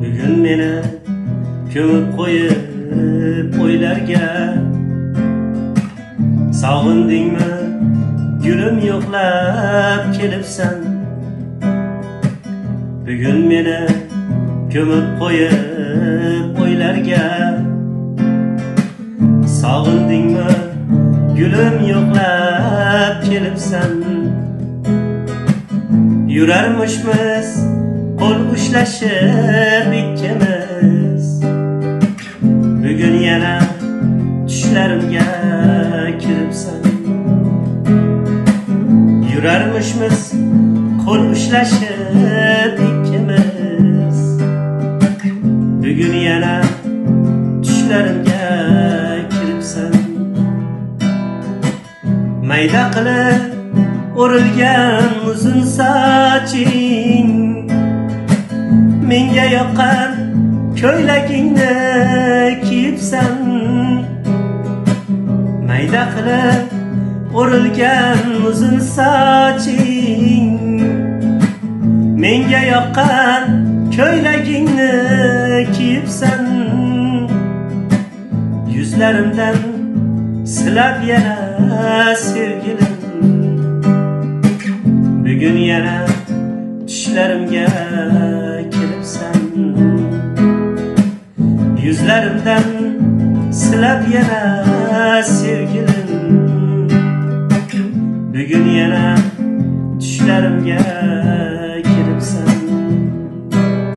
Bugun meni ko'mib qo'yib o'ylarga sog'indingmi gulim yo'qlab kelibsan. Bugun meni ko'mib qo'yib o'ylarga sog'indingmi gulim yo'qlab kelibsan. Yurarmishmiz qo'l ushlashib ikkimiz, bugun yana tushlarimga kiribsan. Yurarmishmiz qo'l ushlashib ikkimiz, bugun yana tushlarimga kiribsan. Mayda qilib o'rilgan uzun soching, menga yoqqan ko'ylagingni kiyibsan. Mayda qilib o'rilgan uzun soching, menga yoqqan ko'ylagingni kiyibsan. Yuzlarimdan silab yana sevgilim, bugun yana tushlarimga kiribsan. Yuzlarimdan silab yana sevgilim, bugun yana tushlarimga